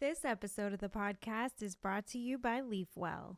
This episode of the podcast is brought to you by LeafWell.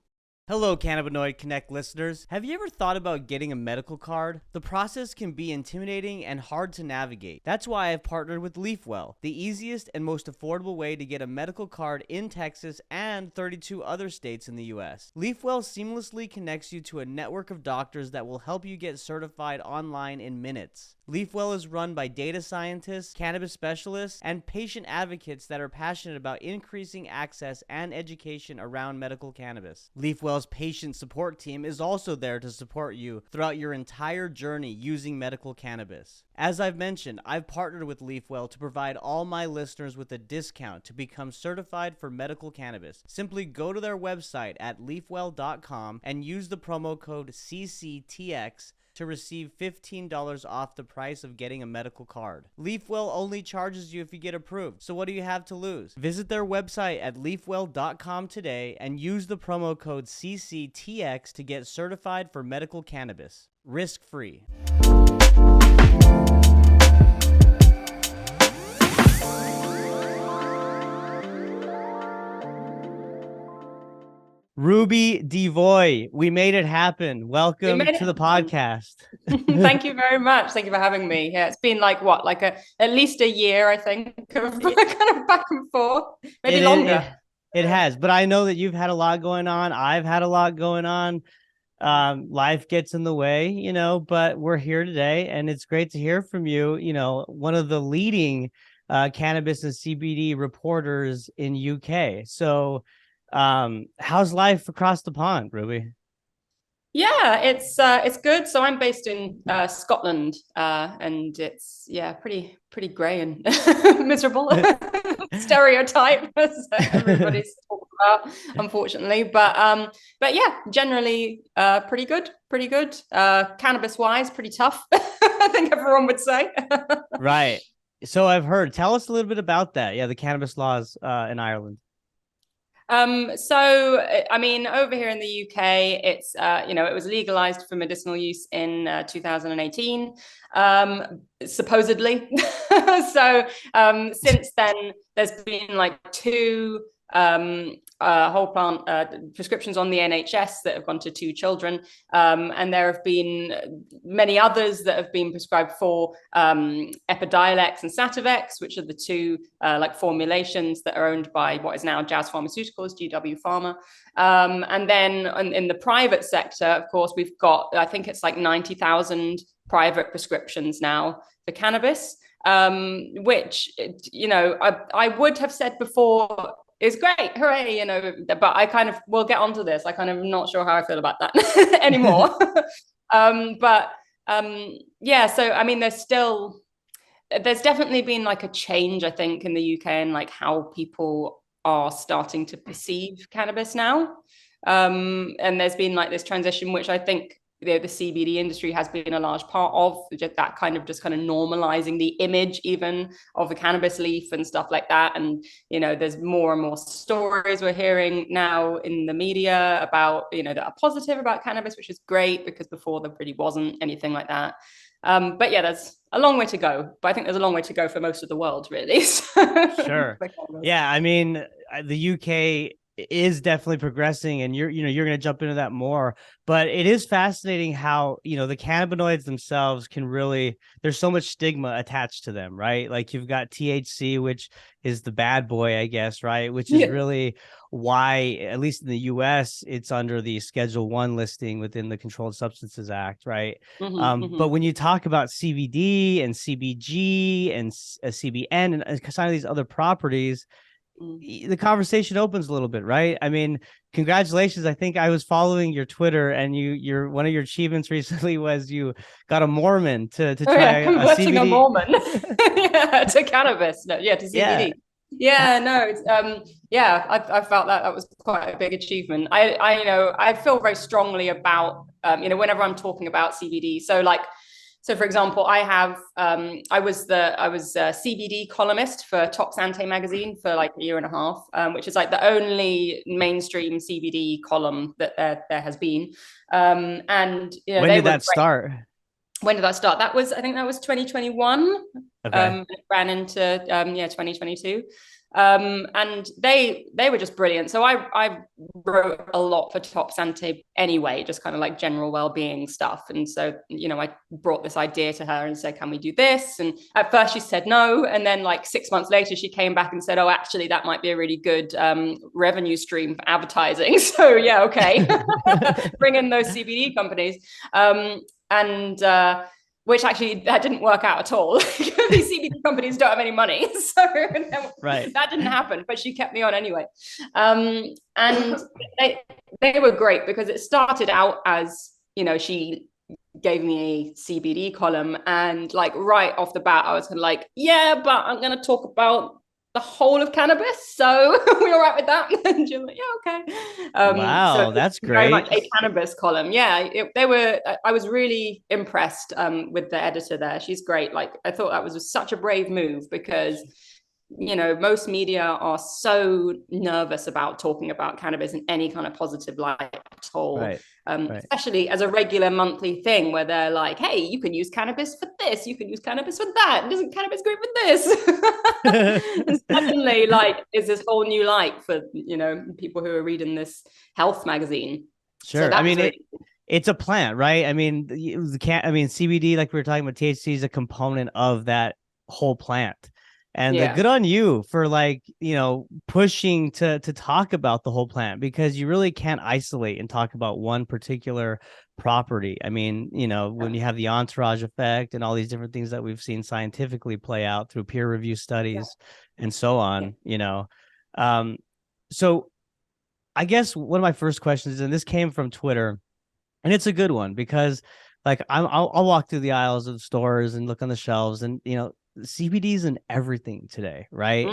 Hello, Cannabinoid Connect listeners. Have you ever thought about getting a medical card? The process can be intimidating and hard to navigate. That's why I've partnered with LeafWell, the easiest and most affordable way to get a medical card in Texas and 32 other states in the US. LeafWell seamlessly connects you to a network of doctors that will help you get certified online in minutes. LeafWell is run by data scientists, cannabis specialists, and patient advocates that are passionate about increasing access and education around medical cannabis. LeafWell's patient support team is also there to support you throughout your entire journey using medical cannabis. As I've mentioned, I've partnered with LeafWell to provide all my listeners with a discount to become certified for medical cannabis. Simply go to their website at leafwell.com and use the promo code CCTX to receive $15 off the price of getting a medical card. LeafWell only charges you if you get approved, so what do you have to lose? Visit their website at leafwell.com today and use the promo code CCTX to get certified for medical cannabis. Risk-free. Ruby Deevoy, we made it happen. Welcome to the podcast. Thank you very much. Thank you for having me. Yeah, it's been like at least a year, I think, of kind of back and forth, maybe longer. It has, but I know that you've had a lot going on. I've had a lot going on. Life gets in the way, but we're here today, and it's great to hear from you. One of the leading cannabis and CBD reporters in UK. So, how's life across the pond, Ruby? Yeah, it's good. So I'm based in Scotland, and it's pretty grey and miserable. Stereotype, as everybody's talking about, unfortunately. But yeah, generally pretty good. Cannabis wise, pretty tough. I think everyone would say. Right. So I've heard. Tell us a little bit about that. Yeah, the cannabis laws in Ireland. So, I mean, over here in the UK, it's, it was legalized for medicinal use in 2018, supposedly. So, since then, there's been like two whole plant prescriptions on the NHS that have gone to 2 children. And there have been many others that have been prescribed for Epidiolex and Sativex, which are the 2 formulations that are owned by what is now Jazz Pharmaceuticals, GW Pharma. And then in the private sector, of course, we've got, I think it's like 90,000 private prescriptions now for cannabis, which, I would have said before, is great, hooray, but I kind of, we'll get onto this. I kind of not sure how I feel about that anymore. Yeah, so I mean, there's definitely been like a change, I think, in the UK and like how people are starting to perceive cannabis now. And there's been like this transition, which I think the CBD industry has been a large part of, just kind of normalizing the image even of the cannabis leaf and stuff like that. And, there's more and more stories we're hearing now in the media about, that are positive about cannabis, which is great because before there really wasn't anything like that. But yeah, there's a long way to go, but I think there's a long way to go for most of the world, really. Sure. Yeah. I mean, the UK is definitely progressing, and you're going to jump into that more, but it is fascinating how, the cannabinoids themselves can really, there's so much stigma attached to them, right? Like you've got THC, which is the bad boy, I guess, right? Which is really why, at least in the US, it's under the Schedule 1 listing within the Controlled Substances Act, right? But when you talk about CBD and CBG and CBN and some of these other properties, the conversation opens a little bit, right? I mean, congratulations. I think I was following your Twitter, and your one of your achievements recently was you got a Mormon to try a CBD. A Mormon to cannabis. No, to CBD. I felt that was quite a big achievement. I feel very strongly about whenever I'm talking about CBD. So for example, I was a CBD columnist for Top Sante magazine for like a year and a half, which is like the only mainstream CBD column that there has been. And when did that start? When did that start? I think that was 2021. Okay. It ran into 2022. And they were just brilliant. So I wrote a lot for Top Sante anyway, just kind of like general well-being stuff. And so, I brought this idea to her and said, can we do this? And at first she said no. And then like 6 months later, she came back and said, oh, actually, that might be a really good revenue stream for advertising. So yeah, okay. Bring in those CBD companies. Which actually that didn't work out at all. These CBD companies don't have any money, so that didn't happen. But she kept me on anyway, and they were great because it started out as she gave me a CBD column, and like right off the bat, I was kind of like, yeah, but I'm going to talk about the whole of cannabis. So we all right with that? And she was like, yeah, okay. Wow, so that's great. Very much a cannabis column. Yeah, I was really impressed with the editor there. She's great. Like, I thought that was such a brave move because, most media are so nervous about talking about cannabis in any kind of positive light at all. Right. Especially as a regular monthly thing where they're like, hey, you can use cannabis for this, you can use cannabis for that. Isn't cannabis great for this? And suddenly, like, is this whole new light for, people who are reading this health magazine. Sure. So I mean, it's a plant, right? I mean, CBD, like we were talking about, THC is a component of that whole plant. And good on you for pushing to talk about the whole plant, because you really can't isolate and talk about one particular property. I mean, when you have the entourage effect and all these different things that we've seen scientifically play out through peer review studies and so on, so I guess one of my first questions, and this came from Twitter, and it's a good one because I'll walk through the aisles of stores and look on the shelves, and CBD is in everything today, right?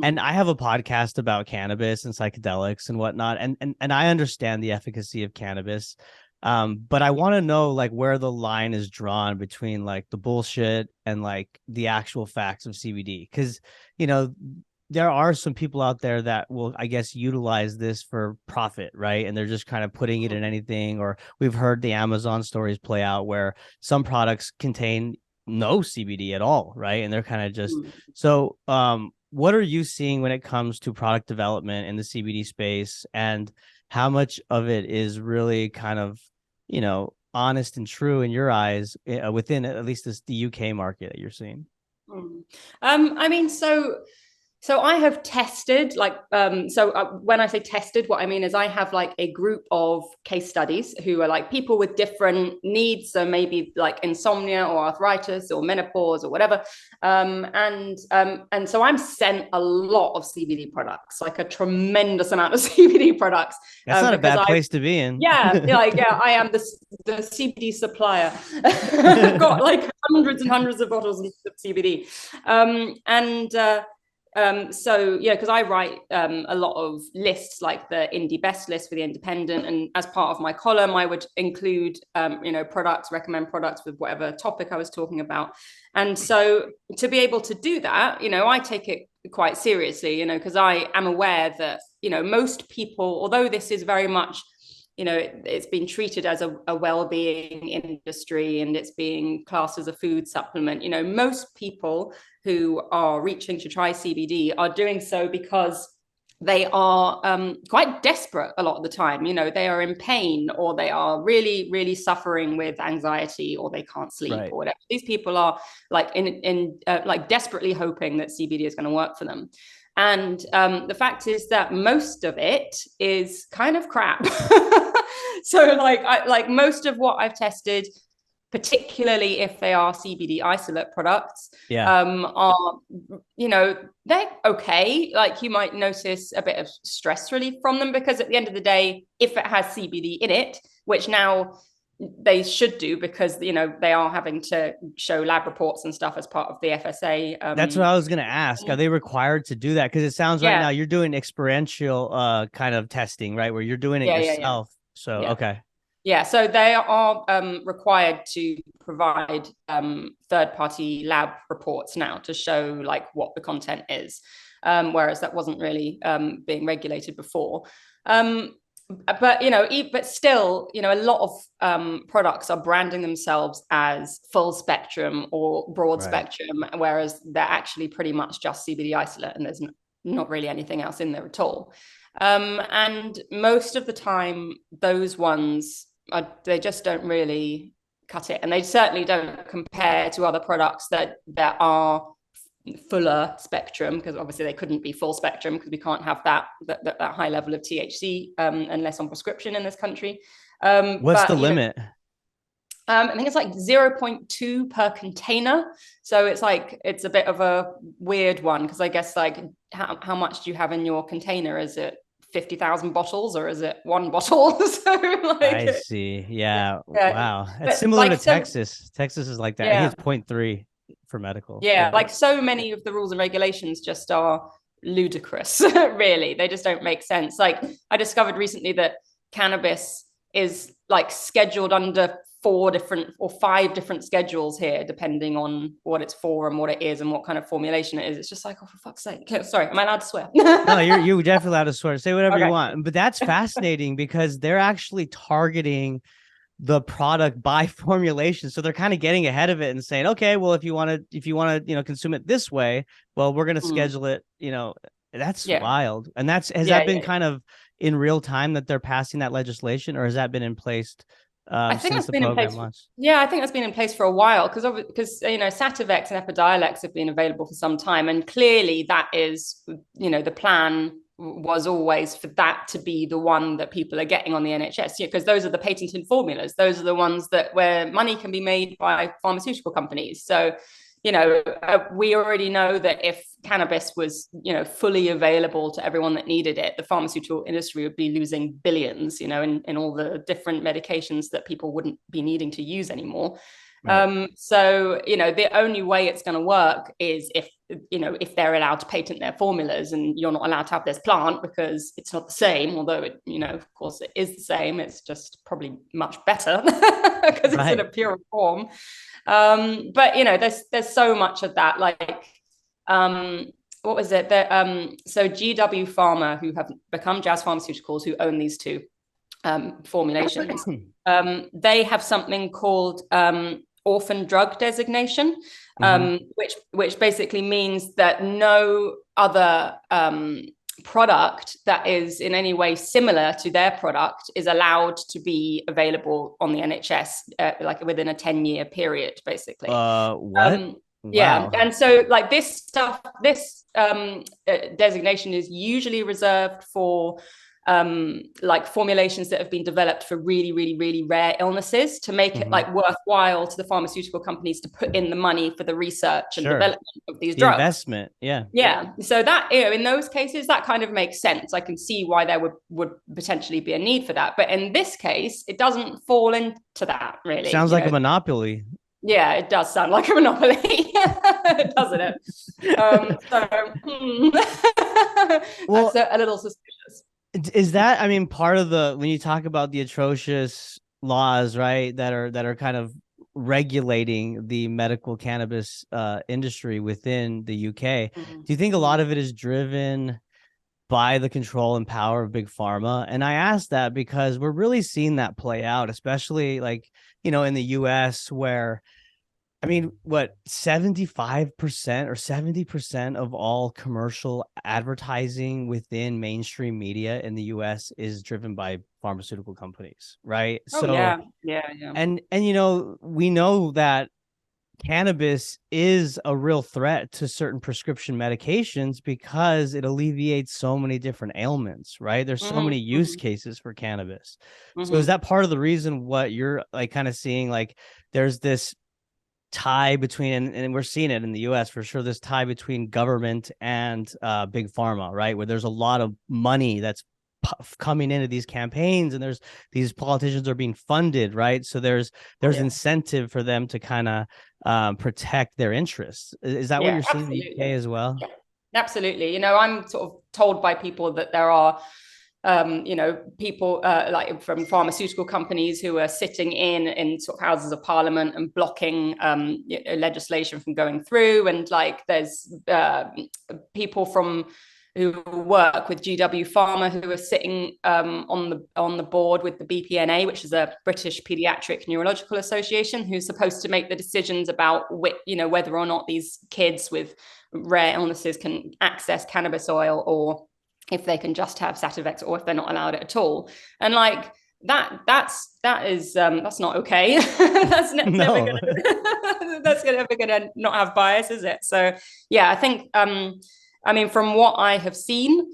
And I have a podcast about cannabis and psychedelics and whatnot, and I understand the efficacy of cannabis, but I want to know where the line is drawn between the bullshit and the actual facts of CBD, because there are some people out there that will, I guess, utilize this for profit, right? And they're just kind of putting it in anything. Or we've heard the Amazon stories play out where some products contain no CBD at all, right? And they're kind of just so. What are you seeing when it comes to product development in the CBD space, and how much of it is really kind of honest and true in your eyes within at least the UK market that you're seeing? I mean, so I have tested, when I say tested, what I mean is I have a group of case studies who are people with different needs. So maybe insomnia or arthritis or menopause or whatever. And so I'm sent a lot of CBD products, a tremendous amount of CBD products. That's not a bad place to be in. Yeah. I am the CBD supplier. I've got hundreds and hundreds of bottles of CBD. Because I write a lot of lists, like the indie best list for the Independent, and as part of my column I would include recommend products with whatever topic I was talking about. And so to be able to do that, I take it quite seriously, because I am aware that most people, although this is very much it's been treated as a well-being industry and it's being classed as a food supplement, most people who are reaching to try CBD are doing so because they are quite desperate a lot of the time. They are in pain, or they are really, really suffering with anxiety, or they can't sleep, or whatever. These people are desperately hoping that CBD is going to work for them. And the fact is that most of it is kind of crap. So most of what I've tested, particularly if they are CBD isolate products, are, they're okay. You might notice a bit of stress relief from them, because at the end of the day, if it has CBD in it, which now they should do, because they are having to show lab reports and stuff as part of the FSA. That's what I was going to ask. Are they required to do that? Because it sounds right now you're doing experiential kind of testing, right, where you're doing it yourself. So okay. Yeah, so they are required to provide third-party lab reports now to show what the content is, whereas that wasn't really being regulated before. But still, a lot of products are branding themselves as full spectrum or broad spectrum, whereas they're actually pretty much just CBD isolate, and there's not really anything else in there at all. And most of the time, those ones, they just don't really cut it. And they certainly don't compare to other products that are fuller spectrum, because obviously they couldn't be full spectrum because we can't have that high level of THC unless on prescription in this country. What's the limit? I think it's like 0.2 per container. So it's a bit of a weird one, because I guess like how much do you have in your container? Is it 50,000 bottles or is it one bottle? So like, I see. Yeah. Wow. It's similar to Texas. Texas is like that. I think it's 0.3 for medical. Yeah. Like so many of the rules and regulations just are ludicrous, really. They just don't make sense. Like I discovered recently that cannabis is like scheduled under 4 different or 5 different schedules here, depending on what it's for and what it is and what kind of formulation it is. It's just like, oh, for fuck's sake. Sorry, am I allowed to swear? No, you're definitely allowed to swear. Say whatever you want. But that's fascinating because they're actually targeting the product by formulation. So they're kind of getting ahead of it and saying, okay, well, if you want to, consume it this way, well, we're going to schedule it, that's wild. And has that been kind of in real time that they're passing that legislation, or has that been in place? I think that's been in place. Yeah, I think that's been in place for a while because Sativex and Epidiolex have been available for some time, and clearly that is, the plan was always for that to be the one that people are getting on the NHS, because those are the patented formulas. Those are the ones where money can be made by pharmaceutical companies. So, we already know that if cannabis was, fully available to everyone that needed it, the pharmaceutical industry would be losing billions, in all the different medications that people wouldn't be needing to use anymore. Right. So, the only way it's going to work is if they're allowed to patent their formulas, and you're not allowed to have this plant because it's not the same, although it, of course it is the same. It's just probably much better because it's in a pure form. But there's so much of that, like what was it that so GW Pharma, who have become Jazz Pharmaceuticals, who own these 2 formulations, they have something called orphan drug designation, which basically means that no other product that is in any way similar to their product is allowed to be available on the NHS, like within a 10-year period, basically. What? Yeah. And so like this designation is usually reserved for like formulations that have been developed for really, really, really rare illnesses, to make it like worthwhile to the pharmaceutical companies to put in the money for the research and development of these drugs. Investment. Yeah. So that, in those cases, that kind of makes sense. I can see why there would potentially be a need for that. But in this case, it doesn't fall into that, really. Sounds like a monopoly. Yeah, it does sound like a monopoly, doesn't it? Well, that's a little suspicious. Is that, part of when you talk about the atrocious laws, right, that are kind of regulating the medical cannabis industry within the UK, do you think a lot of it is driven by the control and power of big pharma? And I ask that because we're really seeing that play out, especially like, in the US, where 75% or 70% of all commercial advertising within mainstream media in the US is driven by pharmaceutical companies, right? Yeah. And we know that cannabis is a real threat to certain prescription medications because it alleviates so many different ailments, right? There's so many use cases for cannabis. So is that part of the reason what you're like kind of seeing, like there's this tie between, and we're seeing it in the US for sure, this tie between government and big pharma, right? Where there's a lot of money that's coming into these campaigns, and these politicians are being funded, right? So there's incentive for them to kind of protect their interests. Is that what you're seeing in the UK as well? Yeah, absolutely. I'm sort of told by people that there are people like from pharmaceutical companies who are sitting in sort of houses of parliament and blocking legislation from going through, and like there's people from who work with GW Pharma, who are sitting on the board with the BPNA, which is a British Pediatric Neurological Association, who's supposed to make the decisions about whether or not these kids with rare illnesses can access cannabis oil, or if they can just have Sativex, or if they're not allowed it at all. And like that's not okay. That's never gonna not have bias, is it? So yeah, I think I mean, from what I have seen,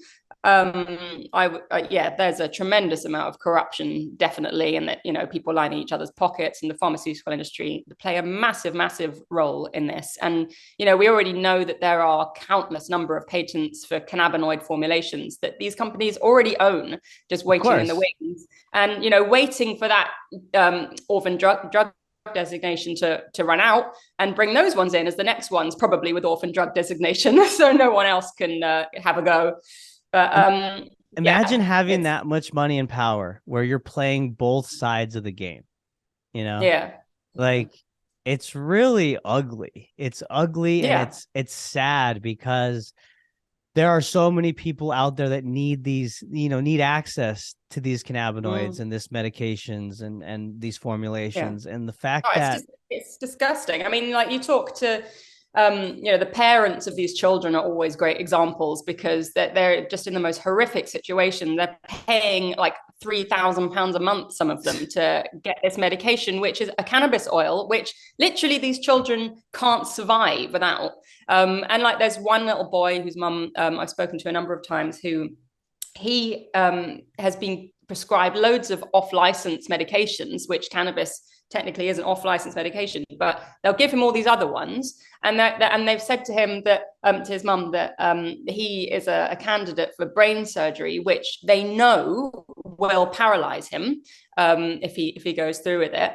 there's a tremendous amount of corruption, definitely, and that people lining each other's pockets, and the pharmaceutical industry play a massive role in this. And we already know that there are countless number of patents for cannabinoid formulations that these companies already own, just waiting in the wings, and waiting for that orphan drug designation to run out, and bring those ones in as the next ones, probably with orphan drug designation, so no one else can have a go. But imagine having that much money and power where you're playing both sides of the game. Like, it's really ugly. It's ugly, and it's sad, because there are so many people out there that need these, need access to these cannabinoids and this medications and these formulations. And the fact that it's disgusting. I mean, like, you talk to, the parents of these children are always great examples, because they're just in the most horrific situation. They're paying like £3,000 a month, some of them, to get this medication, which is a cannabis oil, which literally these children can't survive without. And like, there's one little boy whose mum I've spoken to a number of times, who he has been prescribed loads of off-license medications, which cannabis technically is an off-license medication, but they'll give him all these other ones, and they've said to him that to his mum that he is a candidate for brain surgery, which they know will paralyze him if he goes through with it.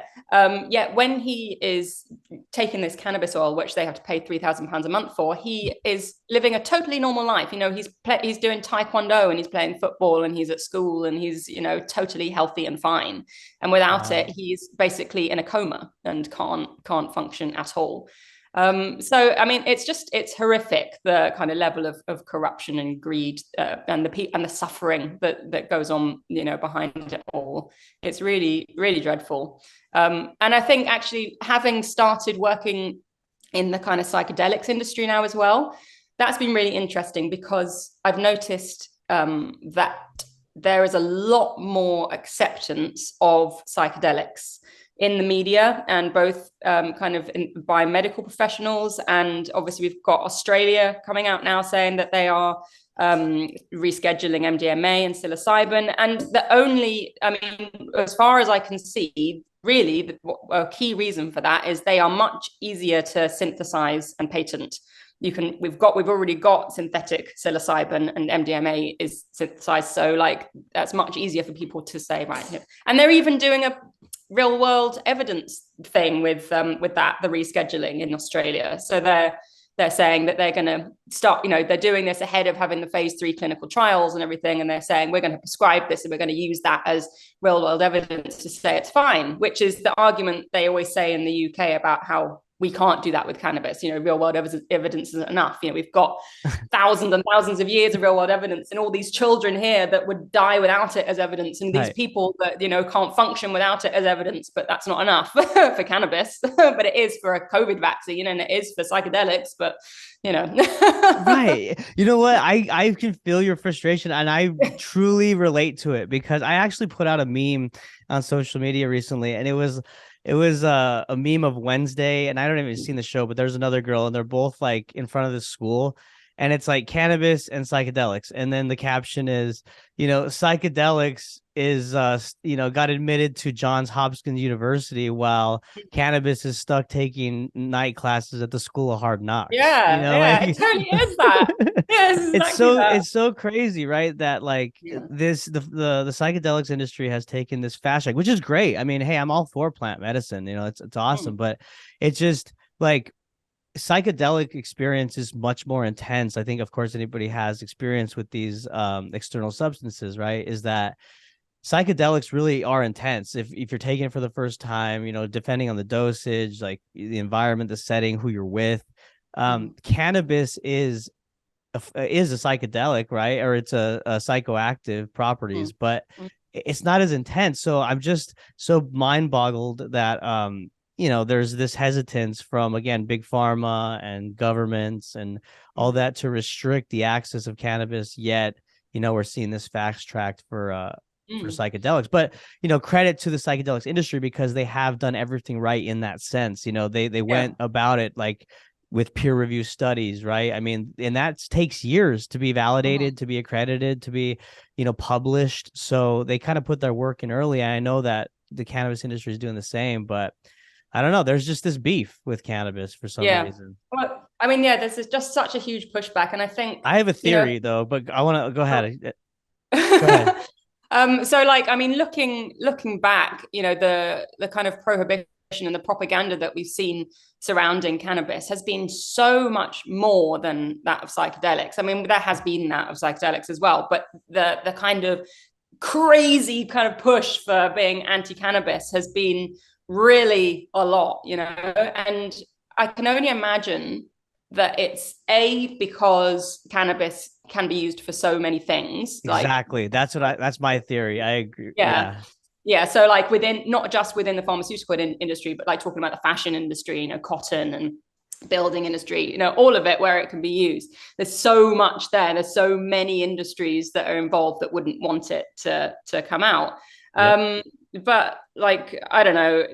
Yet when he is taking this cannabis oil, which they have to pay £3,000 a month for, he is living a totally normal life. He's doing taekwondo, and he's playing football, and he's at school, and he's totally healthy and fine. And without it, he's basically in a coma and can't function at all. So I mean, it's horrific, the kind of level of corruption and greed and the suffering that goes on behind it all. It's really, really dreadful. And I think, actually, having started working in the kind of psychedelics industry now as well, that's been really interesting, because I've noticed that there is a lot more acceptance of psychedelics in the media, and both by medical professionals. And obviously we've got Australia coming out now saying that they are rescheduling MDMA and psilocybin. And as far as I can see, really a key reason for that is they are much easier to synthesize and patent. We've already got synthetic psilocybin, and MDMA is synthesized, so like that's much easier for people to say, right. And they're even doing a real world evidence thing with the rescheduling in Australia. So they're saying that they're going to start, they're doing this ahead of having the phase 3 clinical trials and everything, and they're saying we're going to prescribe this, and we're going to use that as real world evidence to say it's fine, which is the argument they always say in the UK about how we can't do that with cannabis. Real world evidence isn't enough. We've got thousands and thousands of years of real world evidence, and all these children here that would die without it as evidence, and these people that can't function without it as evidence. But that's not enough for cannabis. But it is for a COVID vaccine, and it is for psychedelics. But right. You know what? I can feel your frustration, and I truly relate to it, because I actually put out a meme on social media recently, and it was a meme of Wednesday, and I don't even seen the show, but there's another girl, and they're both like in front of the school, and it's like cannabis and psychedelics. And then the caption is, psychedelics is, got admitted to Johns Hopkins University, while cannabis is stuck taking night classes at the School of Hard Knocks. It totally is that. It's so crazy, right? That like the psychedelics industry has taken this fast track, which is great. I mean, hey, I'm all for plant medicine. It's awesome, but it's just like, psychedelic experience is much more intense. I think, of course, anybody has experience with these external substances, right? Is that psychedelics really are intense if you're taking it for the first time, depending on the dosage, like the environment, the setting, who you're with. Cannabis is is a psychedelic, right? Or it's a psychoactive properties, but it's not as intense. So I'm just so mind boggled that, there's this hesitance from, again, big pharma and governments and all that to restrict the access of cannabis. Yet, we're seeing this fast track for psychedelics, but credit to the psychedelics industry, because they have done everything right in that sense. They went about it like with peer review studies, right? I mean, and that takes years to be validated, to be accredited, to be, published. So they kind of put their work in early. I know that the cannabis industry is doing the same, but I don't know. There's just this beef with cannabis for some reason. Well, I mean, yeah, there's just such a huge pushback. And I think I have a theory though, but I want to go ahead. Go ahead. So like, I mean, looking back, the kind of prohibition and the propaganda that we've seen surrounding cannabis has been so much more than that of psychedelics. I mean, there has been that of psychedelics as well, but the kind of crazy kind of push for being anti-cannabis has been really a lot, and I can only imagine that it's because cannabis can be used for so many things. Exactly. That's my theory. I agree. Yeah. So like not just within the pharmaceutical industry, but like talking about the fashion industry, cotton and building industry, all of it where it can be used. There's so much there. There's so many industries that are involved that wouldn't want it to come out. Yep. But like, I don't know,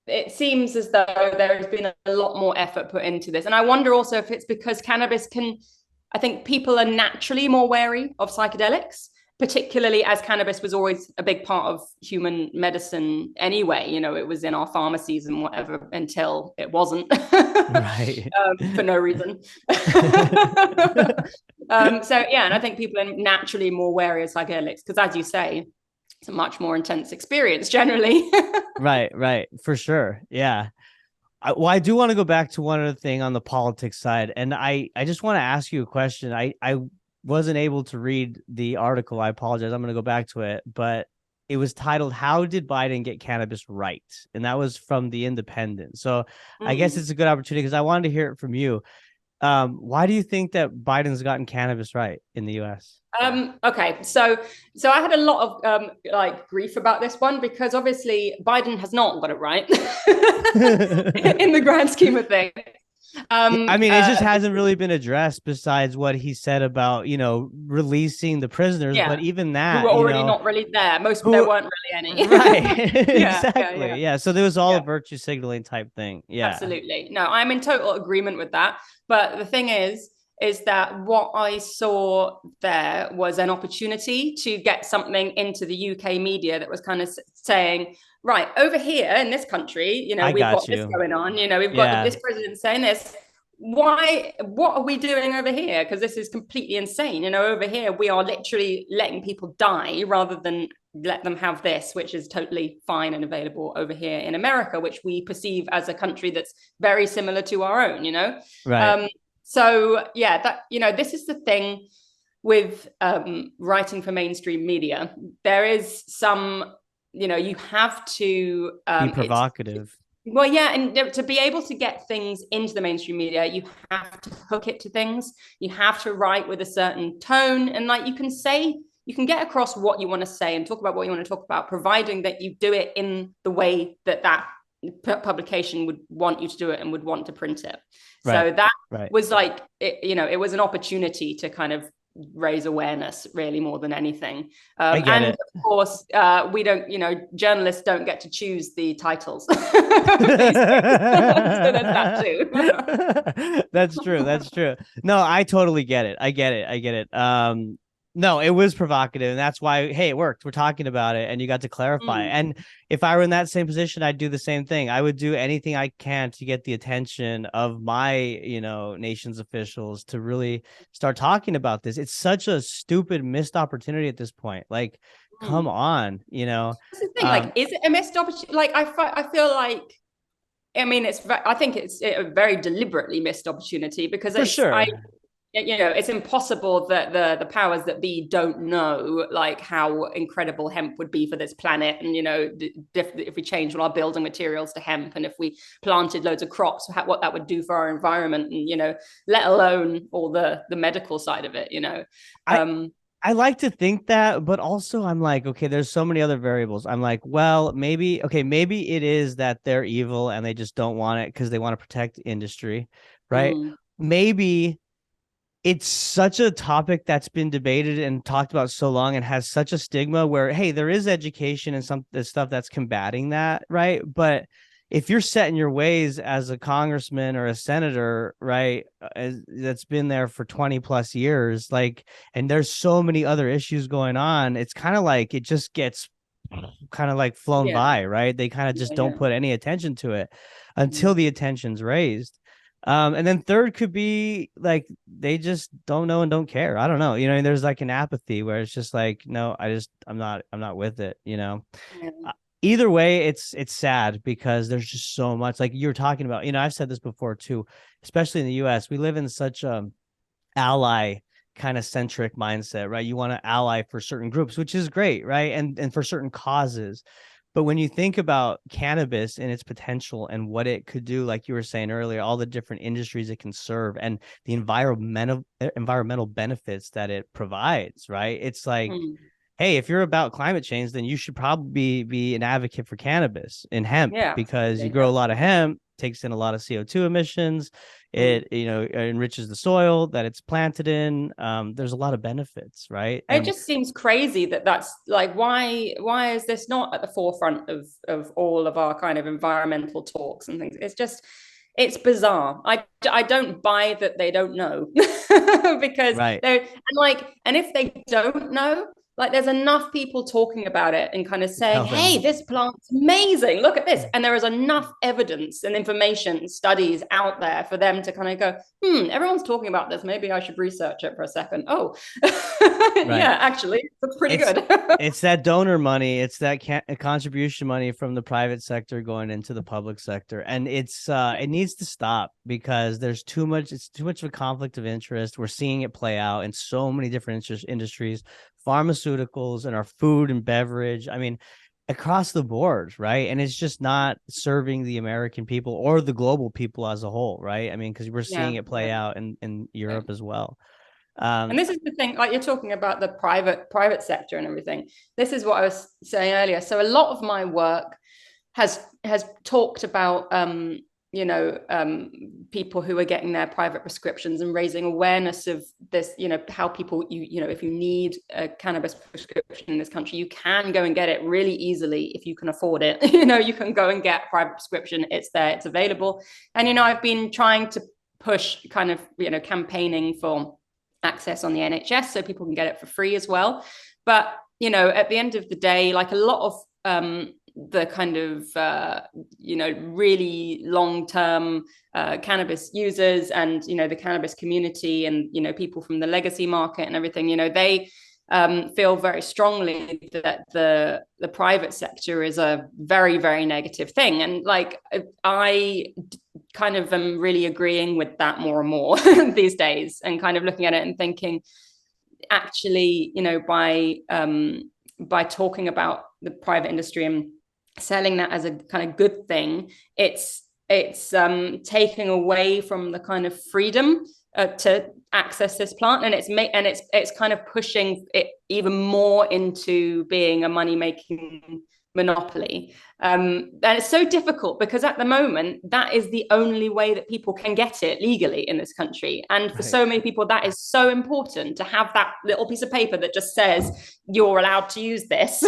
it seems as though there has been a lot more effort put into this. And I wonder also if it's because I think people are naturally more wary of psychedelics, particularly as cannabis was always a big part of human medicine anyway. It was in our pharmacies and whatever until it wasn't. Right. For no reason. So yeah, and I think people are naturally more wary of psychedelics because, as you say, it's a much more intense experience generally. Right. For sure. Yeah. I do want to go back to one other thing on the politics side. And I just want to ask you a question. I wasn't able to read the article. I apologize. I'm going to go back to it, but it was titled, "How Did Biden Get Cannabis Right?" And that was from The Independent. So I guess it's a good opportunity because I wanted to hear it from you. Why do you think that Biden's gotten cannabis right in the US? Okay, so I had a lot of like grief about this one because obviously Biden has not got it right in the grand scheme of things. I mean, it just hasn't really been addressed besides what he said about, releasing the prisoners. Yeah. But even that, who were already not really there. There weren't really any. Right. Exactly. Yeah. So there was all a virtue signaling type thing. Yeah. Absolutely. No, I'm in total agreement with that. But the thing is that what I saw there was an opportunity to get something into the UK media that was kind of saying, right, over here in this country, we've got this going on, we've got this president saying this. What are we doing over here? Because this is completely insane. Over here, we are literally letting people die rather than let them have this, which is totally fine and available over here in America, which we perceive as a country that's very similar to our own, Right. So yeah, that, this is the thing with writing for mainstream media. There is some, you have to be provocative. Well, yeah, and to be able to get things into the mainstream media, you have to hook it to things. You have to write with a certain tone, and like you can get across what you want to say and talk about what you want to talk about, providing that you do it in the way that publication would want you to do it and would want to print it. Right. So that was like, it was an opportunity to kind of raise awareness really more than anything. And of course, we don't, journalists don't get to choose the titles. So there's that too. That's true. No, I totally get it. I get it. No, it was provocative, and that's why, hey, it worked. We're talking about it, and you got to clarify. And if I were in that same position, I'd do the same thing. I would do anything I can to get the attention of my, nation's officials to really start talking about this. It's such a stupid missed opportunity at this point. Like, come on, That's the thing. Like, is it a missed opportunity? Like, I feel like, I mean, I think it's a very deliberately missed opportunity because it's impossible that the powers that be don't know like how incredible hemp would be for this planet, and if we change all our building materials to hemp, and if we planted loads of crops, what that would do for our environment, and let alone all the medical side of it. I like to think that, but also I'm like, okay, there's so many other variables. I'm like, well, maybe it is that they're evil and they just don't want it because they want to protect industry, right? Maybe it's such a topic that's been debated and talked about so long and has such a stigma where, hey, there is education and some stuff that's combating that, right? But if you're set in your ways as a congressman or a senator, right, that's been there for 20 plus years, like, and there's so many other issues going on, it's kind of like it just gets kind of like flown by, right? They kind of just don't put any attention to it until the attention's raised. And then third could be like they just don't know and don't care. I don't know. There's like an apathy where it's just like, no, I'm not with it, Either way, it's sad because there's just so much, like you were talking about, I've said this before too, especially in the US, we live in such ally kind of centric mindset, right? You want to ally for certain groups, which is great, right? And for certain causes. But when you think about cannabis and its potential and what it could do, like you were saying earlier, all the different industries it can serve and the environmental benefits that it provides, right? It's like, hey, if you're about climate change, then you should probably be an advocate for cannabis and hemp because you grow a lot of hemp, takes in a lot of CO2 emissions. It, enriches the soil that it's planted in. There's a lot of benefits, right? It just seems crazy that's like, why is this not at the forefront of all of our kind of environmental talks and things? It's bizarre. I don't buy that they don't know because and if they don't know, like there's enough people talking about it and kind of saying, hey, this plant's amazing, look at this, and there is enough evidence and information, studies out there for them to kind of go, everyone's talking about this, maybe I should research it for a second. Yeah, actually it's pretty good. It's that donor money, it's that contribution money from the private sector going into the public sector, and it needs to stop because it's too much of a conflict of interest. We're seeing it play out in so many different industries, pharmaceuticals and our food and beverage. I mean, across the board, right? And it's just not serving the American people or the global people as a whole, right? I mean, because we're seeing it play out in Europe as well. And this is the thing, like you're talking about the private sector and everything. This is what I was saying earlier. So a lot of my work has talked about people who are getting their private prescriptions and raising awareness of this, how people, if you need a cannabis prescription in this country, you can go and get it really easily if you can afford it. You can go and get a private prescription. It's there, it's available. And, I've been trying to push kind of, campaigning for access on the NHS so people can get it for free as well. But, at the end of the day, like a lot of the kind of, really long-term cannabis users and, the cannabis community and, people from the legacy market and everything, they feel very strongly that the private sector is a very, very negative thing. And like, I kind of am really agreeing with that more and more these days and kind of looking at it and thinking, actually, by talking about the private industry and selling that as a kind of good thing, it's taking away from the kind of freedom to access this plant, and it's kind of pushing it even more into being a money-making monopoly. And it's so difficult because at the moment that is the only way that people can get it legally in this country, and for so many people that is so important to have that little piece of paper that just says you're allowed to use this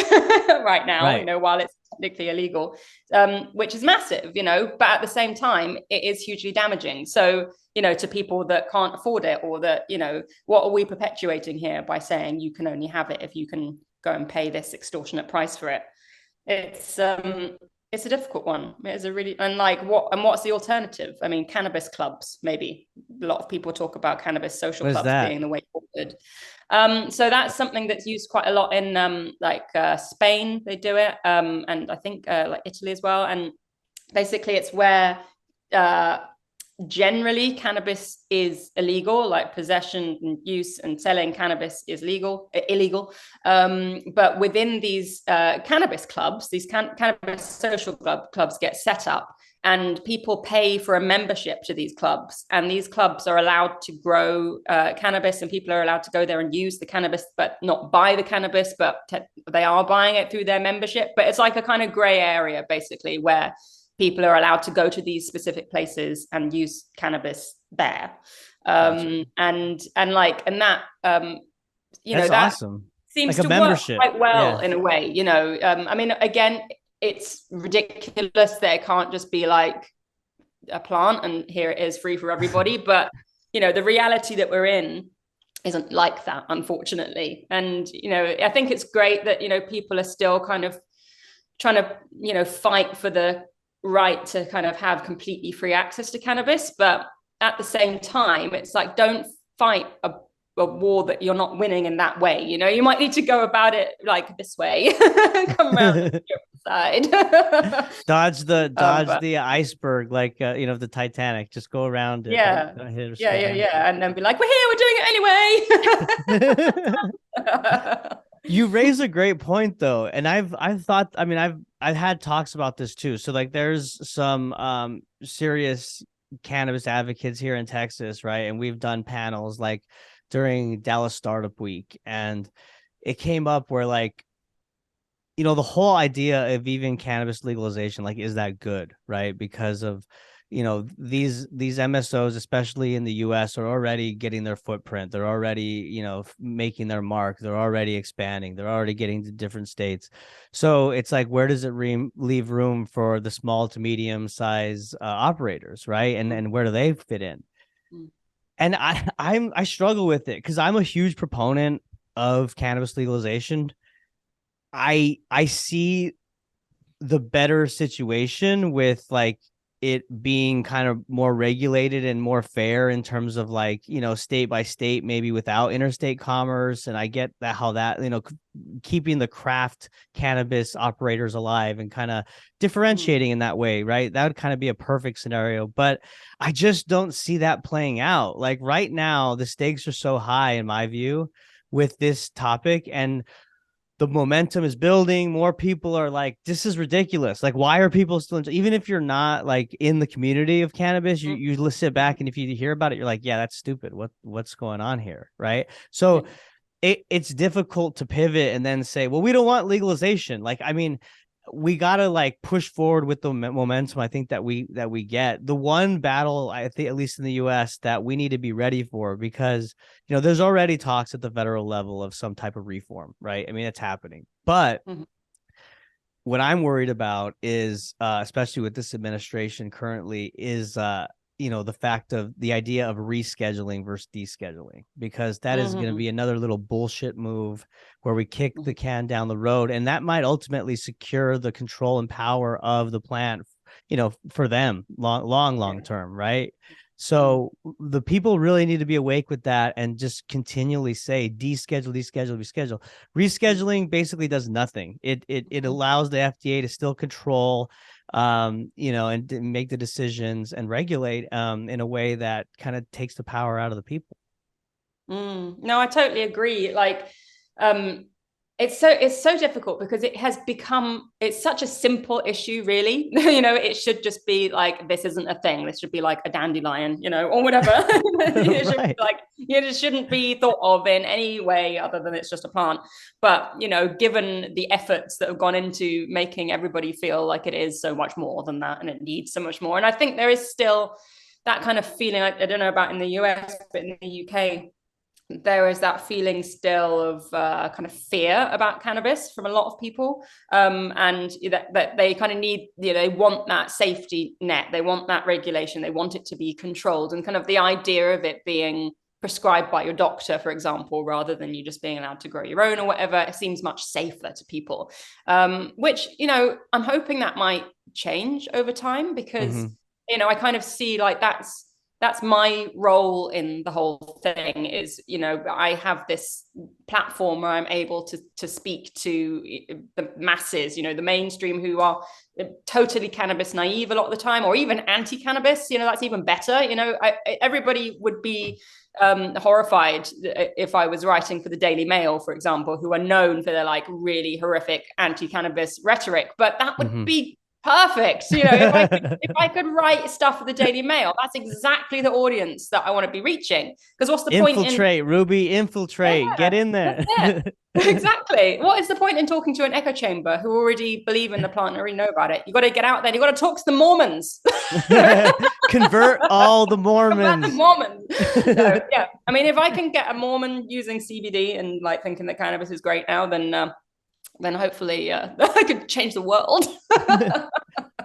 right now, while it's technically illegal, which is massive, but at the same time it is hugely damaging. So to people that can't afford it, or that, what are we perpetuating here by saying you can only have it if you can go and pay this extortionate price for it? It's a difficult one. It is a really, and what's the alternative? I mean, cannabis clubs, maybe. A lot of people talk about cannabis social clubs being the way forward. So that's something that's used quite a lot in Spain, they do it, and I think like Italy as well. And basically it's where generally cannabis is illegal, like possession and use and selling cannabis is illegal. But within these cannabis clubs, these cannabis social clubs get set up, and people pay for a membership to these clubs, and these clubs are allowed to grow cannabis, and people are allowed to go there and use the cannabis, but not buy the cannabis, but they are buying it through their membership. But it's like a kind of gray area, basically, where people are allowed to go to these specific places and use cannabis there. Gotcha. And that That's that awesome. seems Like a to membership. work quite well Yeah. in a way. I mean, again, it's ridiculous that it can't just be like a plant and here it is free for everybody. But the reality that we're in isn't like that, unfortunately. And I think it's great that people are still kind of trying to fight for the right to kind of have completely free access to cannabis. But at the same time, it's like, don't fight a war that you're not winning in that way. You might need to go about it like this way. Come around the side. dodge the iceberg, like the Titanic. Just go around it. Yeah. Don't hit it Yeah. And then be like, we're here, we're doing it anyway. You raise a great point though, and I've thought, I mean, I've had talks about this too. So like there's some serious cannabis advocates here in Texas, right? And we've done panels like during Dallas Startup Week, and it came up where like the whole idea of even cannabis legalization, like, is that good, right? Because of these MSOs, especially in the US, are already getting their footprint. They're already making their mark. They're already expanding. They're already getting to different states. So it's like, where does it leave room for the small to medium size operators, right? And where do they fit in? And I struggle with it because I'm a huge proponent of cannabis legalization. I see the better situation with like it being kind of more regulated and more fair in terms of like, state by state, maybe without interstate commerce. And I get that, how that, keeping the craft cannabis operators alive and kind of differentiating in that way, right? That would kind of be a perfect scenario, but I just don't see that playing out. Like right now, the stakes are so high in my view with this topic, and the momentum is building. More people are like, this is ridiculous. Like, why are people still even if you're not like in the community of cannabis, you sit back, and if you hear about it, you're like, yeah, that's stupid. What's going on here? Right. So it's difficult to pivot and then say, well, we don't want legalization. Like, I mean, we got to like push forward with the momentum. I think that we get the one battle, I think, at least in the US, that we need to be ready for, because, there's already talks at the federal level of some type of reform, right? I mean, it's happening, but what I'm worried about is, especially with this administration currently, is, the fact of the idea of rescheduling versus descheduling, because that is going to be another little bullshit move where we kick the can down the road, and that might ultimately secure the control and power of the plant, for them long term, right? So the people really need to be awake with that and just continually say deschedule. Rescheduling basically does nothing. It allows the FDA to still control, and make the decisions and regulate in a way that kind of takes the power out of the people. No, I totally agree. Like, it's so difficult because it's such a simple issue, really. It should just be like, this isn't a thing. This should be like a dandelion, or whatever. It should be like, it shouldn't be thought of in any way other than it's just a plant. But, given the efforts that have gone into making everybody feel like it is so much more than that, and it needs so much more. And I think there is still that kind of feeling, I don't know about in the US, but in the UK, there is that feeling still of kind of fear about cannabis from a lot of people, and that they kind of need, they want that safety net, they want that regulation, they want it to be controlled, and kind of the idea of it being prescribed by your doctor, for example, rather than you just being allowed to grow your own or whatever, it seems much safer to people, which, I'm hoping that might change over time, because, I kind of see like that's that's my role in the whole thing is, I have this platform where I'm able to speak to the masses, the mainstream, who are totally cannabis naive a lot of the time, or even anti-cannabis. That's even better. Everybody would be horrified if I was writing for the Daily Mail, for example, who are known for their like really horrific anti-cannabis rhetoric, but that would be perfect. If I could write stuff for the Daily Mail, that's exactly the audience that I want to be reaching. Because what's the point in Ruby, infiltrate, get in there. Exactly. What is the point in talking to an echo chamber who already believe in the plant and already know about it? You got to get out there. You got to talk to the Mormons. Convert all the Mormons. So, yeah. I mean, if I can get a Mormon using CBD and like thinking that cannabis is great now, then hopefully I could change the world.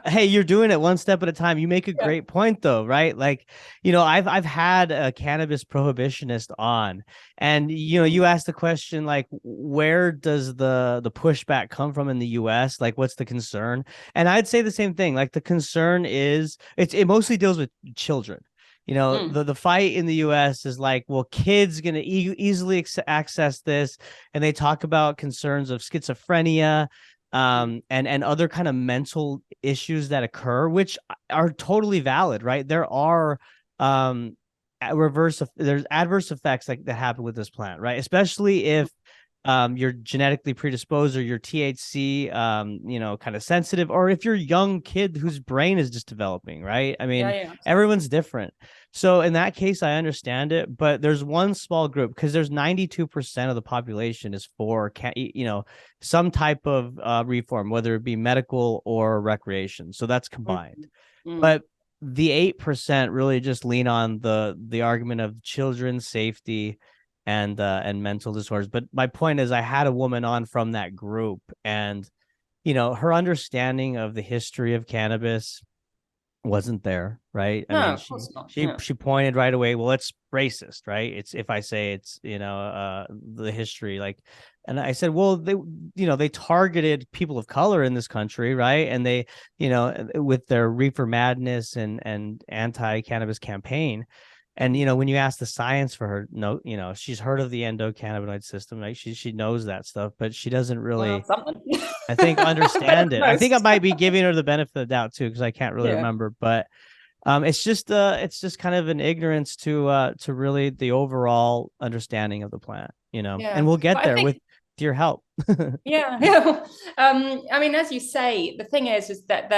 Hey, you're doing it one step at a time. You make a great point though, right? Like, I've had a cannabis prohibitionist on, and you asked the question, like, where does the pushback come from in the US? Like, what's the concern? And I'd say the same thing. Like, the concern is it mostly deals with children. The fight in the US is like, well, kids going to easily access this. And they talk about concerns of schizophrenia, and other kind of mental issues that occur, which are totally valid, right? There are there's adverse effects that happen with this plant, right? Especially if you're genetically predisposed, or you're THC, kind of sensitive, or if you're a young kid whose brain is just developing, right? I mean, everyone's different. So in that case, I understand it, but there's one small group, because there's 92% of the population is for, some type of reform, whether it be medical or recreation. So that's combined. But the 8% really just lean on the argument of children's safety and mental disorders. But my point is, I had a woman on from that group, and her understanding of the history of cannabis wasn't there, right? I mean, she pointed right away, well, it's racist, right? It's, if I say it's the history, like, and I said, well, they targeted people of color in this country, right? And they, with their reefer madness and anti-cannabis campaign. And, when you ask the science for her, no, she's heard of the endocannabinoid system, right? She knows that stuff, but she doesn't really, I think, understand it. I think I might be giving her the benefit of the doubt too, because I can't really remember. But it's just kind of an ignorance to really the overall understanding of the plant, and we'll get there with your help. I mean, as you say, the thing is that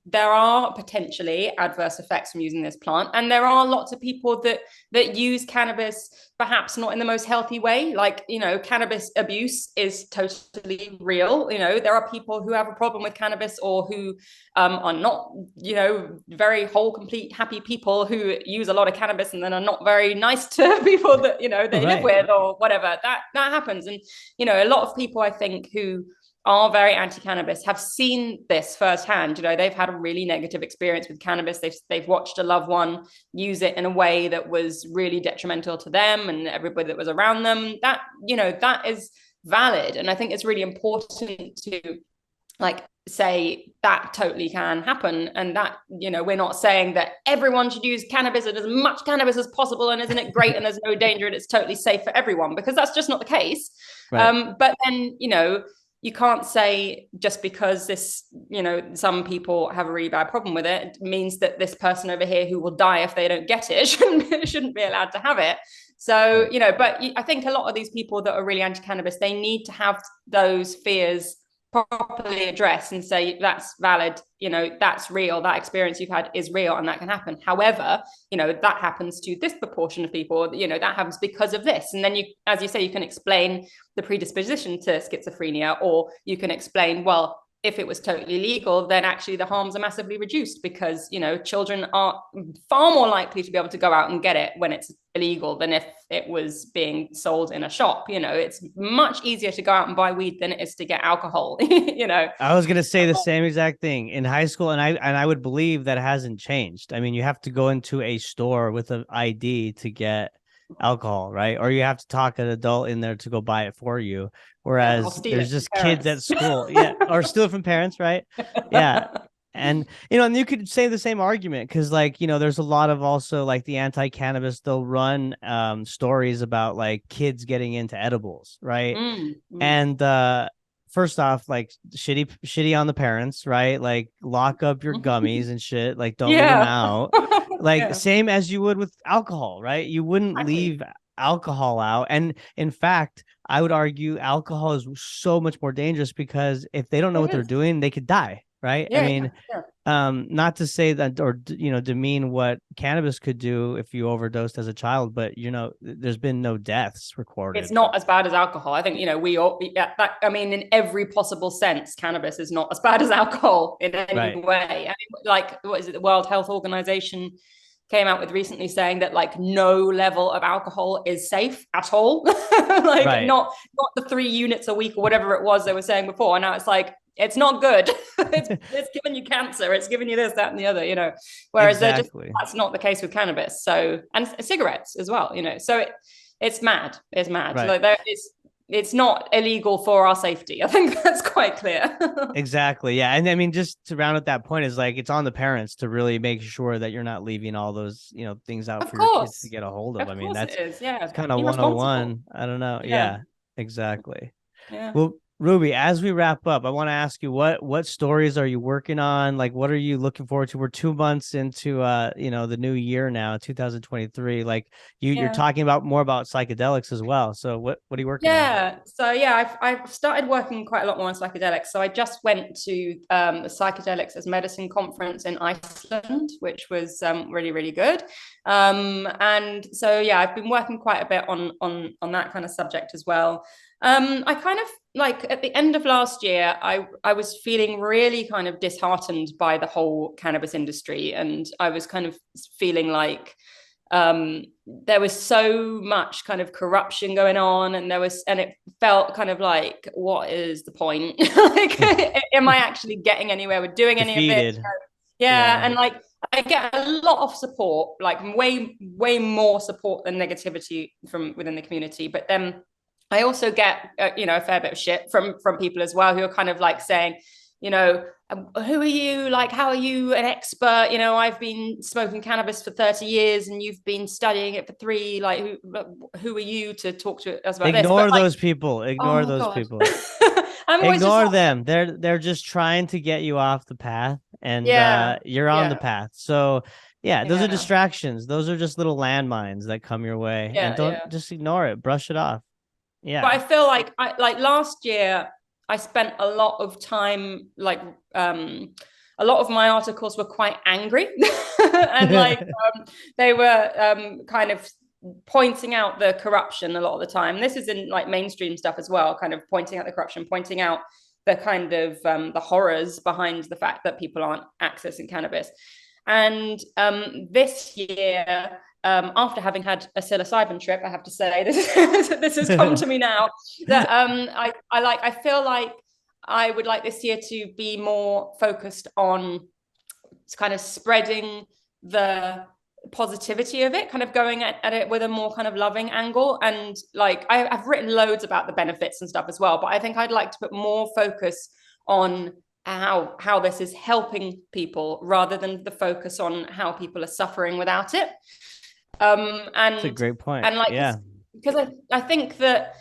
there are potentially adverse effects from using this plant, and there are lots of people that use cannabis perhaps not in the most healthy way. Like, cannabis abuse is totally real. There are people who have a problem with cannabis, or who are not, very whole, complete, happy people who use a lot of cannabis and then are not very nice to people that, they live with, or whatever. That happens. And, a lot of people, I think, who are very anti-cannabis have seen this firsthand. They've had a really negative experience with cannabis. They've watched a loved one use it in a way that was really detrimental to them and everybody that was around them. That, that is valid. And I think it's really important to say that totally can happen, and that, we're not saying that everyone should use cannabis and as much cannabis as possible, and isn't it great and there's no danger and it's totally safe for everyone, because that's just not the case. Right. But then, you can't say just because this, some people have a really bad problem with it means that this person over here who will die if they don't get it shouldn't be allowed to have it. So, but I think a lot of these people that are really anti-cannabis, they need to have those fears properly address and say that's valid, that's real, that experience you've had is real, and that can happen. However, that happens to this proportion of people, that happens because of this. And then you, as you say, you can explain the predisposition to schizophrenia, or you can explain, well, if it was totally legal, then actually the harms are massively reduced, because, children are far more likely to be able to go out and get it when it's illegal than if it was being sold in a shop. It's much easier to go out and buy weed than it is to get alcohol. I was going to say the same exact thing in high school. And I would believe that hasn't changed. I mean, you have to go into a store with an ID to get alcohol, right? Or you have to talk an adult in there to go buy it for you. Whereas there's just kids at school. Yeah. Or steal it from parents, right? Yeah. And, and you could say the same argument because, like, there's a lot of also like the anti-cannabis, they'll run stories about like kids getting into edibles, right? And first off, like shitty on the parents, right? Like lock up your gummies and shit. Like don't leave them out. Like same as you would with alcohol, right? You wouldn't leave alcohol out. And in fact, I would argue alcohol is so much more dangerous because if they don't know what they're doing, they could die. Right. I mean, not to say that or, demean what cannabis could do if you overdosed as a child, but, there's been no deaths recorded. It's not as bad as alcohol. I think, we all, in every possible sense, cannabis is not as bad as alcohol in any way. I mean, like, what is it? The World Health Organization came out with recently saying that like no level of alcohol is safe at all. Like not the 3 units a week or whatever it was they were saying before. And now it's like, it's not good. It's giving you cancer. It's giving you this, that, and the other, whereas that's not the case with cannabis. So, and cigarettes as well, so it's mad. It's mad. Right. Like it's not illegal for our safety. I think that's quite clear. Exactly. Yeah. And I mean, just to round up that point is like, it's on the parents to really make sure that you're not leaving all those, things out for your kids to get a hold of. I mean, that's it's kind of 101. I don't know. Yeah, exactly. Yeah. Well, Ruby, as we wrap up, I want to ask you what stories are you working on? Like, what are you looking forward to? We're 2 months into the new year now, 2023. Like you're talking about more about psychedelics as well. So what are you working on? So I've started working quite a lot more on psychedelics. So I just went to the Psychedelics as Medicine conference in Iceland, which was really, really good. And so I've been working quite a bit on that kind of subject as well. I kind of like at the end of last year, I was feeling really kind of disheartened by the whole cannabis industry. And I was kind of feeling like there was so much kind of corruption going on, and it felt kind of like, what is the point? Like, am I actually getting anywhere with doing any of this? And like I get a lot of support, like way more support than negativity from within the community. But then I also get, a fair bit of shit from people as well, who are kind of like saying, who are you? Like, how are you an expert? I've been smoking cannabis for 30 years and you've been studying it for 3. Like, who are you to talk to us about this? Ignore those people. Ignore those people. Ignore them. They're just trying to get you off the path, and you're on the path. So those are distractions. Those are just little landmines that come your way, and don't just ignore it. Brush it off. Yeah. But I feel like last year I spent a lot of time, like a lot of my articles were quite angry and like they were kind of pointing out the corruption a lot of the time. This is in like mainstream stuff as well, kind of pointing out the corruption, pointing out the kind of the horrors behind the fact that people aren't accessing cannabis. And this year, after having had a psilocybin trip, I have to say, this has come to me now, that I feel like I would like this year to be more focused on kind of spreading the positivity of it, kind of going at it with a more kind of loving angle. And like I've written loads about the benefits and stuff as well, but I think I'd like to put more focus on how this is helping people rather than the focus on how people are suffering without it. And that's a great point. And like, because I think that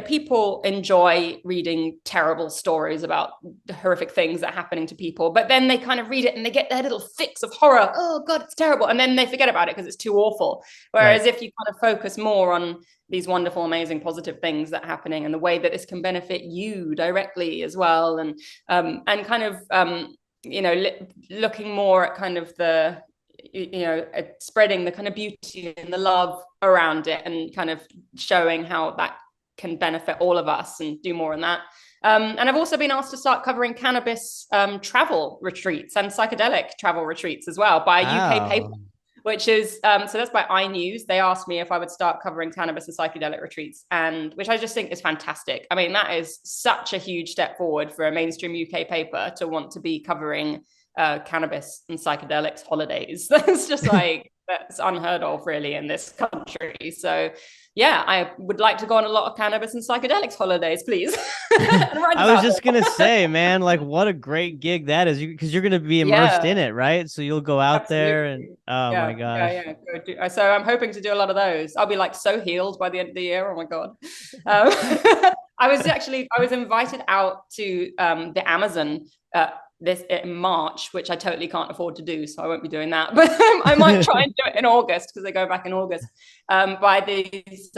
people enjoy reading terrible stories about the horrific things that are happening to people, but then they kind of read it and they get their little fix of horror. Oh God, it's terrible. And then they forget about it because it's too awful. Whereas if you kind of focus more on these wonderful, amazing, positive things that are happening and the way that this can benefit you directly as well. And kind of, looking more at kind of the, spreading the kind of beauty and the love around it and kind of showing how that can benefit all of us and do more on that. And I've also been asked to start covering cannabis travel retreats and psychedelic travel retreats as well by a UK paper, which is, so that's by iNews. They asked me if I would start covering cannabis and psychedelic retreats, and which I just think is fantastic. I mean, that is such a huge step forward for a mainstream UK paper to want to be covering cannabis and psychedelics holidays. That's just like, that's unheard of really in this country. So yeah, I would like to go on a lot of cannabis and psychedelics holidays, please. I was just gonna say, man, like what a great gig that is, because you're gonna be immersed in it, right? So you'll go out there and oh my gosh. So I'm hoping to do a lot of those. I'll be like so healed by the end of the year. Oh my god. I was invited out to the Amazon this in March, which I totally can't afford to do, so I won't be doing that. But I might try and do it in August, because they go back in August, by these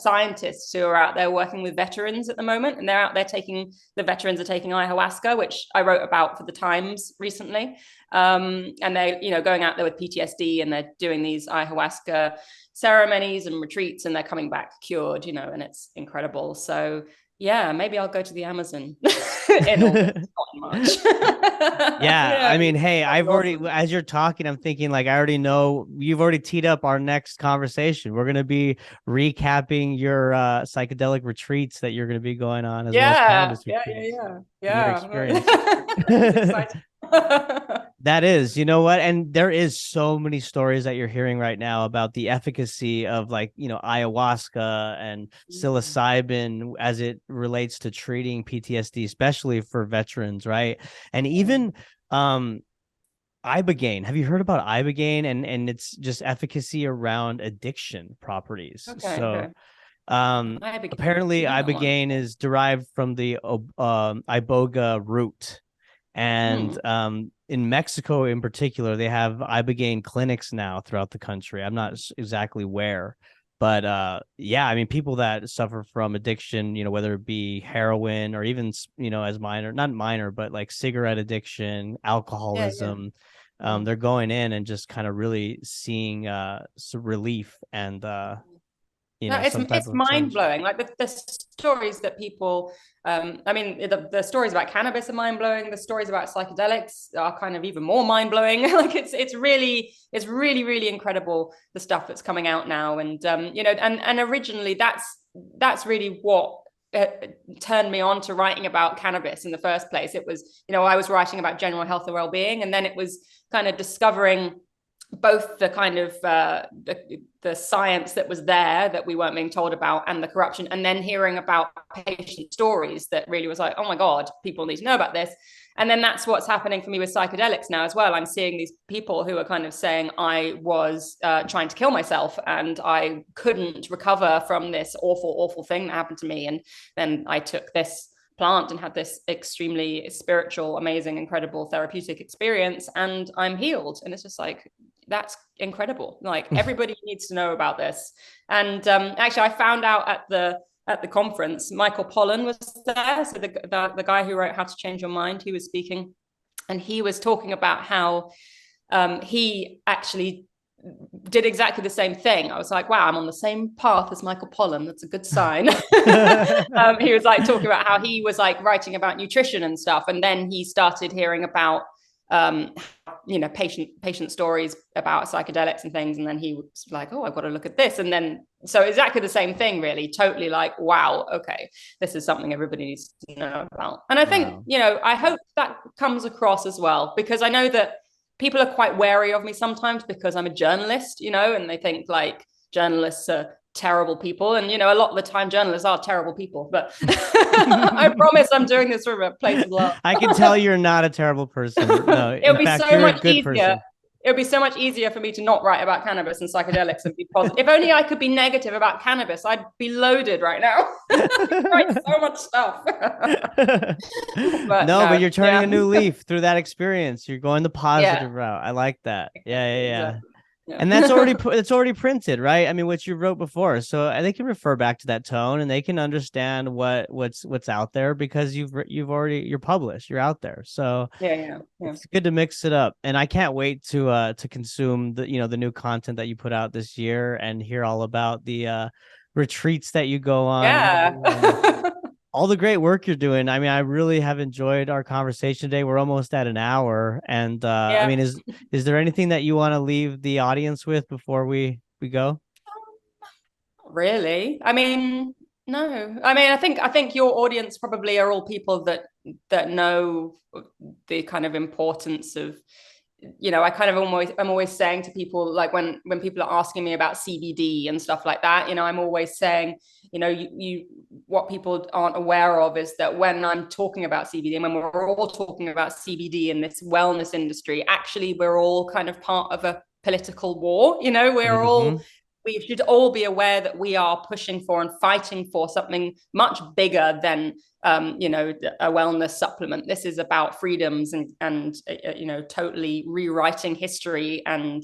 scientists who are out there working with veterans at the moment, and they're out there the veterans are taking ayahuasca, which I wrote about for the Times recently, and they're going out there with PTSD, and they're doing these ayahuasca ceremonies and retreats, and they're coming back cured, and it's incredible. So yeah, maybe I'll go to the Amazon in August, not in March. Yeah, I mean, hey, I've already, as you're talking, I'm thinking like, I already know you've already teed up our next conversation. We're going to be recapping your psychedelic retreats that you're going to be going on, as well as cannabis retreats. Your experience. It's exciting. That is, you know what? And there is so many stories that you're hearing right now about the efficacy of ayahuasca and psilocybin as it relates to treating PTSD, especially for veterans, right? And even ibogaine. Have you heard about ibogaine and its just efficacy around addiction properties? Apparently ibogaine is derived from the iboga root. And in Mexico in particular, they have ibogaine clinics now throughout the country. I'm not exactly where, but yeah, I mean, people that suffer from addiction, whether it be heroin or even, as not minor, but like cigarette addiction, alcoholism, they're going in and just kind of really seeing some relief and it's mind blowing. Like the stories that people, the stories about cannabis are mind blowing. The stories about psychedelics are kind of even more mind blowing. Like it's really incredible, the stuff that's coming out now. And and originally that's really what turned me on to writing about cannabis in the first place. It was, I was writing about general health and well-being, and then it was kind of discovering both the kind of the science that was there that we weren't being told about, and the corruption, and then hearing about patient stories that really was like, oh my god, people need to know about this. And then that's what's happening for me with psychedelics now as well. I'm seeing these people who are kind of saying, I was trying to kill myself and I couldn't recover from this awful thing that happened to me, and then I took this plant and had this extremely spiritual, amazing, incredible therapeutic experience, and I'm healed. And it's just like, that's incredible. Like everybody needs to know about this. And actually, I found out at the conference, Michael Pollan was there. So the guy who wrote How to Change Your Mind, he was speaking, and he was talking about how he actually did exactly the same thing. I was like, wow, I'm on the same path as Michael Pollan. That's a good sign. He was like talking about how he was like writing about nutrition and stuff, and then he started hearing about patient stories about psychedelics and things, and then he was like, oh, I've got to look at this. And then so exactly the same thing, really, totally like, wow, okay, this is something everybody needs to know about. And I think I hope that comes across as well, because I know that people are quite wary of me sometimes because I'm a journalist, and they think like journalists are terrible people. And, a lot of the time journalists are terrible people, but I promise I'm doing this from a place of love. I can tell you're not a terrible person. No, It'll be so much easier. It would be so much easier for me to not write about cannabis and psychedelics and be positive. If only I could be negative about cannabis, I'd be loaded right now. Write so much stuff. but you're turning a new leaf through that experience. You're going the positive route. I like that. Yeah. Exactly. Yeah. And that's already printed, right? I mean, what you wrote before, so they can refer back to that tone, and they can understand what's out there, because you're published, you're out there. So it's good to mix it up, and I can't wait to consume the the new content that you put out this year and hear all about the retreats that you go on. Yeah. All the great work you're doing. I mean, I really have enjoyed our conversation today. We're almost at an hour. And I mean, is there anything that you want to leave the audience with before we go? Really? I mean, no. I mean, I think your audience probably are all people that know the kind of importance of I'm always saying to people, like when people are asking me about CBD and stuff like that, I'm always saying, what people aren't aware of is that when I'm talking about CBD and when we're all talking about CBD in this wellness industry, actually we're all kind of part of a political war. We should all be aware that we are pushing for and fighting for something much bigger than a wellness supplement. This is about freedoms and totally rewriting history and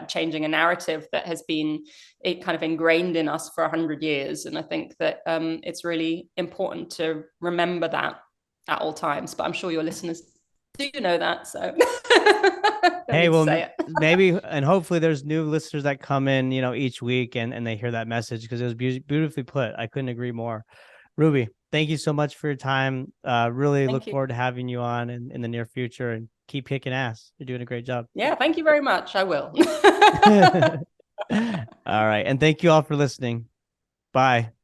changing a narrative that has been kind of ingrained in us for 100 years. And I think that it's really important to remember that at all times. But I'm sure your listeners do know that, so hey, well, maybe and hopefully there's new listeners that come in each week and they hear that message, because it was beautifully put. I couldn't agree more. Ruby, thank you so much for your time. Really look forward to having you on in the near future, and keep kicking ass. You're doing a great job. Yeah, thank you very much. I will. All right, and thank you all for listening. Bye.